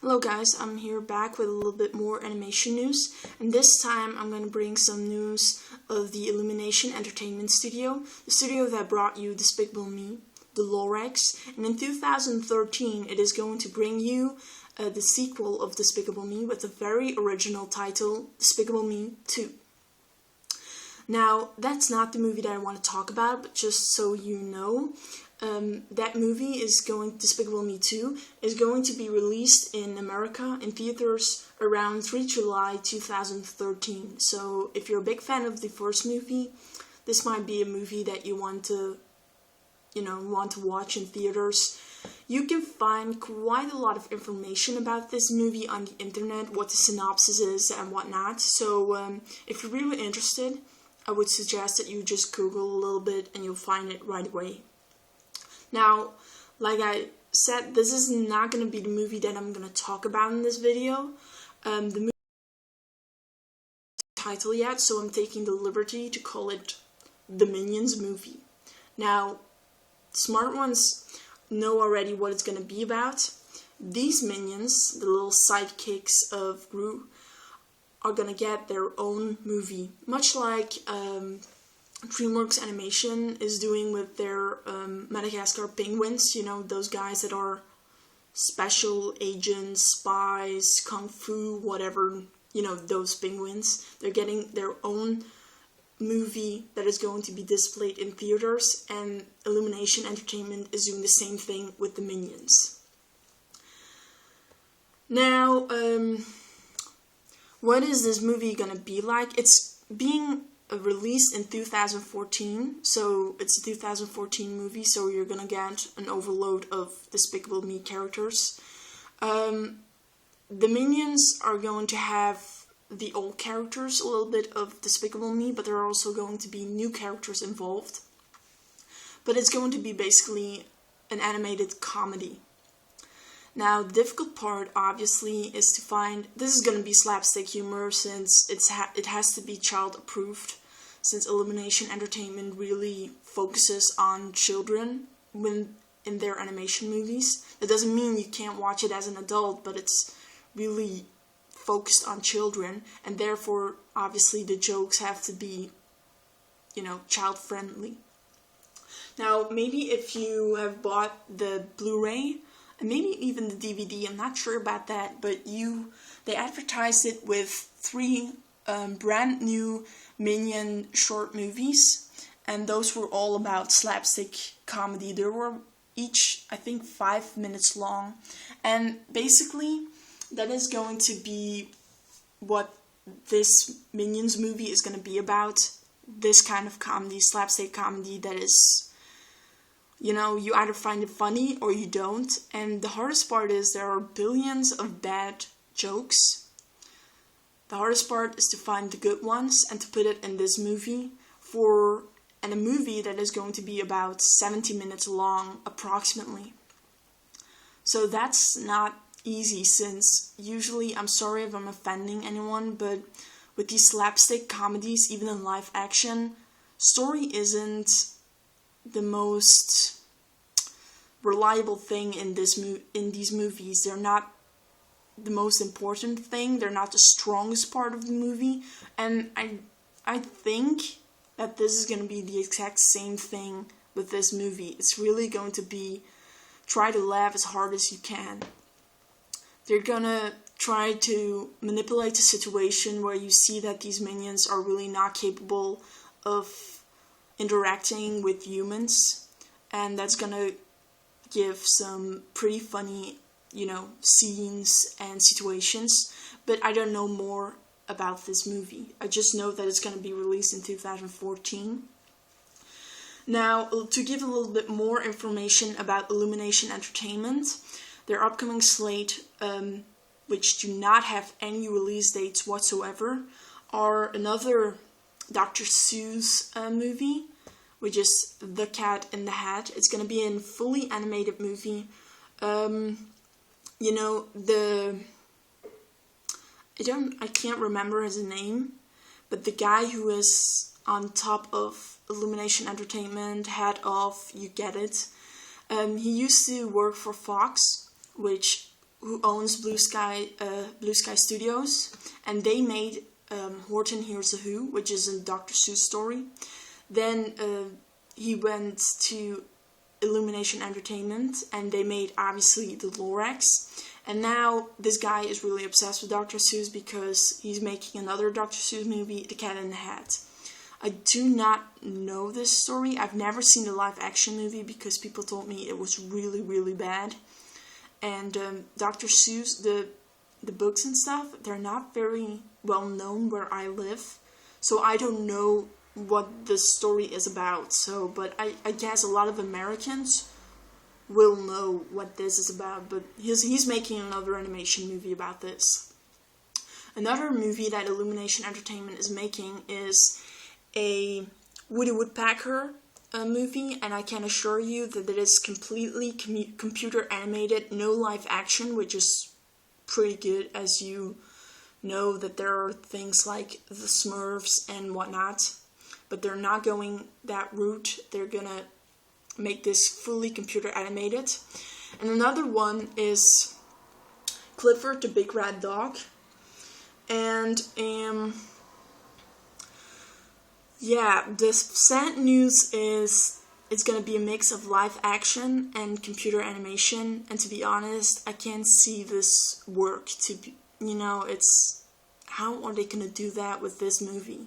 Hello guys, I'm here back with a little bit more animation news, and this time I'm going to bring some news of the Illumination Entertainment studio, the studio that brought you Despicable Me, the Lorax, and in 2013 it is going to bring you the sequel of Despicable Me with the very original title, Despicable Me 2. Now, that's not the movie that I want to talk about, but just so you know, that movie Despicable Me 2, is going to be released in America in theaters around 3 July 2013. So if you're a big fan of the first movie, this might be a movie that you want to watch in theaters. You can find quite a lot of information about this movie on the internet, what the synopsis is and whatnot. So if you're really interested, I would suggest that you just Google a little bit and you'll find it right away. Now, like I said, this is not going to be the movie that I'm going to talk about in this video. The movie title yet, so I'm taking the liberty to call it the Minions movie. Now, smart ones know already what it's going to be about. These minions, the little sidekicks of Gru, are going to get their own movie, much like DreamWorks Animation is doing with their Madagascar penguins, those guys that are special agents, spies, kung fu, whatever, those penguins. They're getting their own movie that is going to be displayed in theaters, and Illumination Entertainment is doing the same thing with the Minions. Now, what is this movie gonna be like? It's being released in 2014, so it's a 2014 movie, so you're gonna get an overload of Despicable Me characters. The Minions are going to have the old characters, a little bit of Despicable Me, but there are also going to be new characters involved. But it's going to be basically an animated comedy. Now, the difficult part, obviously, is to find... This is going to be slapstick humor, since it has to be child-approved, since Illumination Entertainment really focuses on children in their animation movies. That doesn't mean you can't watch it as an adult, but it's really focused on children, and therefore, obviously, the jokes have to be, child-friendly. Now, maybe if you have bought the Blu-ray, and maybe even the DVD, I'm not sure about that, but they advertised it with 3 brand new Minion short movies, and those were all about slapstick comedy. They were each, I think, 5 minutes long, and basically that is going to be what this Minions movie is going to be about. This kind of comedy, slapstick comedy that is, you either find it funny or you don't. And the hardest part is there are billions of bad jokes. The hardest part is to find the good ones and to put it in this movie and a movie that is going to be about 70 minutes long approximately. So that's not easy, since usually, I'm sorry if I'm offending anyone, but with these slapstick comedies, even in live action, story isn't the most reliable thing in these movies. They're not the most important thing. They're not the strongest part of the movie, and I think that this is going to be the exact same thing with this movie. It's really going to be try to laugh as hard as you can. They're gonna try to manipulate the situation where you see that these minions are really not capable of interacting with humans, and that's gonna give some pretty funny, scenes and situations. But I don't know more about this movie. I just know that it's gonna be released in 2014. Now, to give a little bit more information about Illumination Entertainment, their upcoming slate, which do not have any release dates whatsoever, are another Dr. Seuss movie, which is The Cat in the Hat. It's going to be a fully animated movie. I can't remember his name, but the guy who is on top of Illumination Entertainment, head of, you get it. He used to work for Fox, which who owns Blue Sky Studios, and they made Horton Hears a Who, which is a Dr. Seuss story. Then he went to Illumination Entertainment, and they made, obviously, the Lorax. And now this guy is really obsessed with Dr. Seuss because he's making another Dr. Seuss movie, The Cat in the Hat. I do not know this story. I've never seen the live action movie because people told me it was really, really bad. And Dr. Seuss, the books and stuff, they're not very well known where I live. So I don't know what the story is about. So, but I guess a lot of Americans will know what this is about. But he's making another animation movie about this. Another movie that Illumination Entertainment is making is a Woody Woodpecker movie, and I can assure you that it is completely computer animated, no live action, which is pretty good, as you know that there are things like the Smurfs and whatnot, but they're not going that route. They're gonna make this fully computer animated. And another one is Clifford the Big Red Dog, and yeah, the sad news is it's going to be a mix of live action and computer animation, and to be honest, I can't see this work. To be, it's, how are they going to do that with this movie?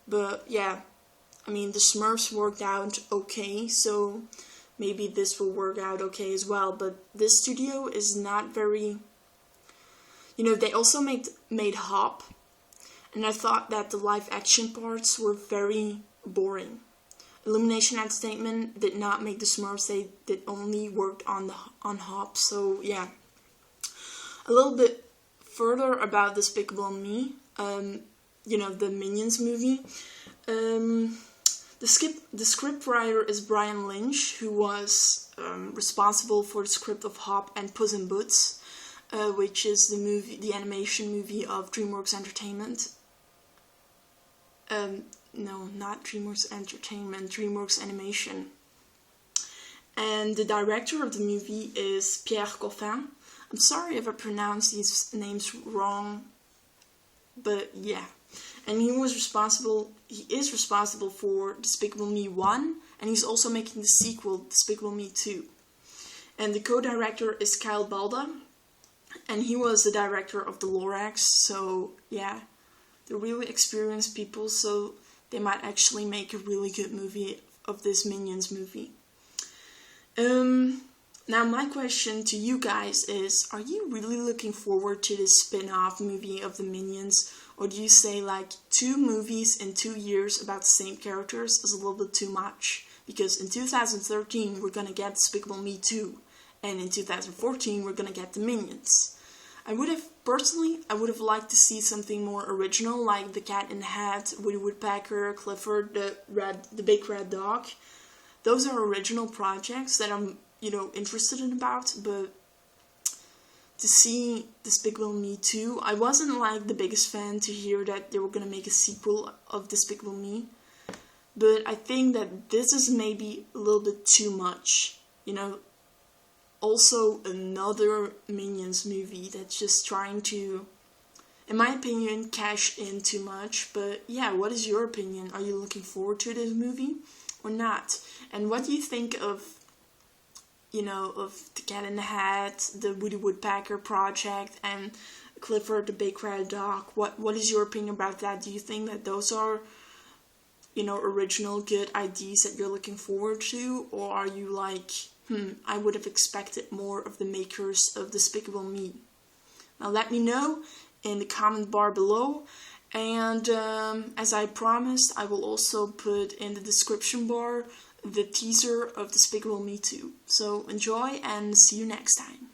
But yeah, I mean, the Smurfs worked out okay, so maybe this will work out okay as well, but this studio is not very, they also made Hop. And I thought that the live action parts were very boring. Illumination Entertainment did not make the Smurfs, they did only worked on Hop. So yeah. A little bit further about Despicable Me, the Minions movie. The script writer is Brian Lynch, who was responsible for the script of Hop and Puss in Boots, which is the animation movie of DreamWorks Entertainment. No, not DreamWorks Entertainment, DreamWorks Animation. And the director of the movie is Pierre Coffin. I'm sorry if I pronounced these names wrong, but yeah. And he is responsible for Despicable Me 1, and he's also making the sequel, Despicable Me 2. And the co-director is Kyle Balda, and he was the director of the Lorax, so yeah. They're really experienced people, so they might actually make a really good movie of this Minions movie. Now my question to you guys is, are you really looking forward to this spin-off movie of the Minions? Or do you say like 2 movies in 2 years about the same characters is a little bit too much? Because in 2013 we're gonna get Despicable Me 2, and in 2014 we're gonna get the Minions. I would have liked to see something more original, like The Cat in the Hat, Woody Woodpecker, Clifford the Big Red Dog. Those are original projects that I'm, interested in about, but to see Despicable Me 2, I wasn't like the biggest fan to hear that they were gonna make a sequel of Despicable Me, but I think that this is maybe a little bit too much, Also, another Minions movie that's just trying to, in my opinion, cash in too much. But yeah, what is your opinion? Are you looking forward to this movie or not? And what do you think of, of The Cat in the Hat, the Woody Woodpecker project, and Clifford the Big Red Dog? What is your opinion about that? Do you think that those are, original good ideas that you're looking forward to? Or are you like, I would have expected more of the makers of Despicable Me? Now let me know in the comment bar below, and as I promised, I will also put in the description bar the teaser of Despicable Me 2. So enjoy and see you next time.